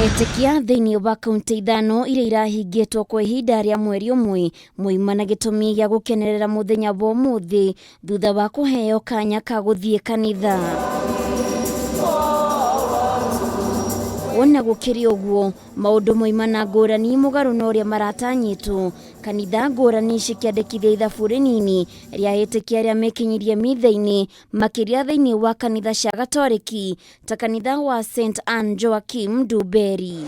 Etikia thiini wa kaunti ithano iria irahingitwo kwa ihinda rĩa mweri ũmwe mwima na gĩtũmi gĩa gũkenerera mũthenya wa ũmũthĩ thutha wa kũheo kanya ka gũthiĩ kanitha. Ona gũkĩrĩ ũguo, maũndũ moima na ngũrani mũgarũ na ũrĩa maratanyĩtwo, kanitha ngũrani cikĩandĩkithia ithabu rĩnini rĩa Etikia arĩa mekinyirie mitha-inĩ makĩria thĩinĩ wa kanitha cia Gatoreki ta kanitha wa St. Anne Joachim Dumberi.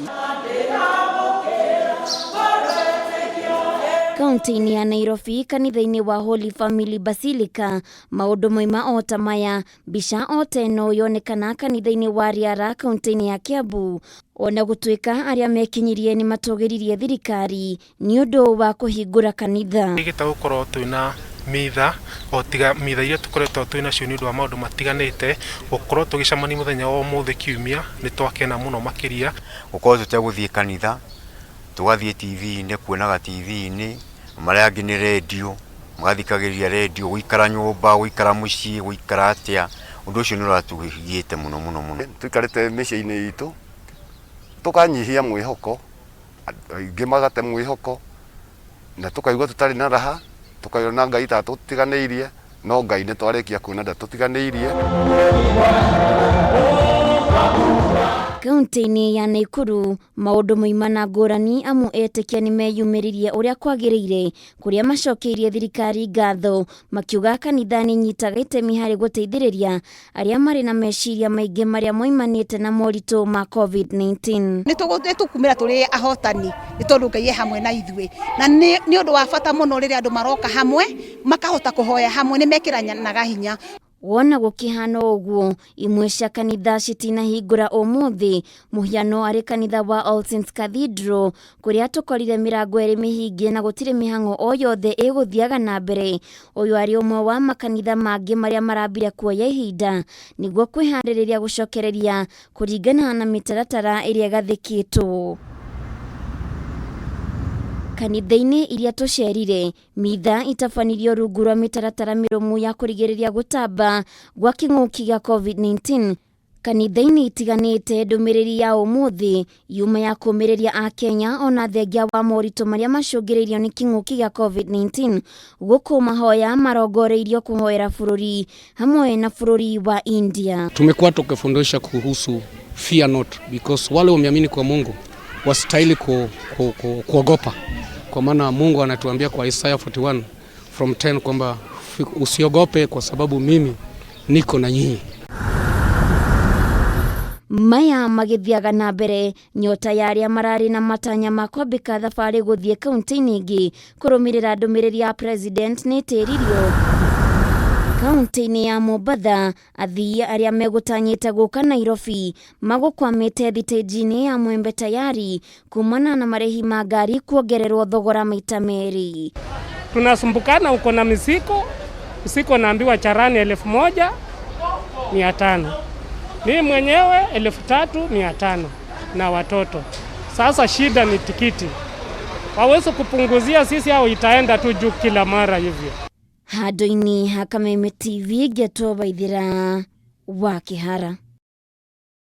Kaunti-inĩ ya Nairobi, kanitha-inĩ wa Holy Family Basilica, maũndũ moima o ta maya, mbica o ta ĩno yonekana kanitha-inĩ wa Riara, kaunti-inĩ ya Kiambu. Ona gũtuĩka arĩa mekinyirie nĩ matũgĩririe thirikari nĩ ũndũ wa kuhingura kanitha. Gĩta gũkorwo twĩna mitha o tiga mitha iria tũkoretwo twĩna cio nĩ ũndũ wa maũndũ matiganĩte, gũkorwo tũgĩcemania mũthenya wa ũmũthĩ Kiumia nĩ twakena mũno makĩria. Gũkorwo tũtegũthiĩ kanitha, tũgathiĩ TV-inĩ, kuonaga TV-inĩ, marĩa angĩ nĩ radio, magathikagĩrĩria radio, gũikara nyũmba, gũikara mũciĩ, gũikara atĩa, ũndũ ũcio nĩ ũratũgiĩte mũno mũno mũno. Tũikarĩte mĩciĩ-inĩ itũ, tũkanyihia mwĩhoko, aingĩ magate mwĩhoko, na tũkaigua tũtarĩ na raha, tũkaiona Ngai tatũtiganĩirie, no Ngai nĩ twarĩkia kuona ndatũtiganĩirie. Kaunti-inĩ ya Nakuru, maũndũ moima na ngũrani amu Etikia nĩ meyumĩririe ũrĩa kwagĩrĩire kũrĩa macokeirie thirikari ngatho makiuga kanitha nĩ nyitaga itemi harĩ gũteithĩrĩria arĩa marĩ na meciria maingĩ marĩa moimanĩte na moritũ ma COVID-19. Nĩ tũkumĩra tũrĩ ahotani nĩ tondũ Ngai hamwe na ithuĩ, na nĩ ũndũ wa bata mũno rĩrĩa andũ maroka hamwe makahota kũhoya hamwe, nĩ mekĩranaga hinya. Wona gũkĩhana ũguo, imwe cia kanitha citinahingũra ũmũthĩ, mũhiano arĩ kanitha wa All Saints Cathedral, kũrĩa tũkorire mĩrango ĩrĩ mĩhinge na gũtirĩ mĩhang'o o yothe ĩgũthiaga na mbere. Ũyũ arĩ ũmwe wa makanitha mangĩ marĩa marambire kuoya ihinda nĩguo kwĩharĩrĩria gũcokereria kũringana na mĩtaratara ĩrĩa ĩgathĩkĩtwo. Kanitha-inĩ iria tũcerire, mitha itabanirio rungu rwa mĩtaratara mĩrũmu ya kũrigĩrĩria gũtamba gwa kĩng'ũki gĩa COVID-19. Kanitha-inĩ itiganĩte, ndũmĩrĩri ya ũmũthĩ yuma ya kũũmĩrĩria a Kenya ona thengia wa moritũ marĩa macũngĩrĩirio nĩ kĩng'ũki gĩa COVID-19 gũkũ mahoya marongoreirio kũhoera bũrũri hamwe na bũrũri wa India. Tumekuwa tukifundisha kuhusu fear not, because wale wameamini kwa Mungu wastahili kuogopa. Kwa maana Mungu anatuambia kwa Isaiah 41 from 10 kwamba usiogope kwa sababu mimi niko na nyinyi. Maya magĩthiaga na mbere, nyota ya arĩa mararĩ na matanya ma kwambĩka thabarĩ gũthiĩ kaunti-inĩ ingĩ kũrũmĩrĩra ndũmĩrĩri ya President nĩ ĩtĩririo. Kaunti-inĩ ya Mombasa, athii arĩa megũtanyĩte gũka Nairobi magũkwamĩte thitĩnji-inĩ ya Mwembe tayari kumana na marĩhi ma ngari kuongererwo thogora maita merĩ. Tunasumbukana, uko na msiko naambiwa charani 1,500. Mimi mwenyewe 3,500 na watoto. Sasa shida ni tikiti. Waweze kupunguzia sisi au itaenda tu juu kila mara hivyo. Handũ-inĩ ha Kameme TV, Waithira wa Kihara.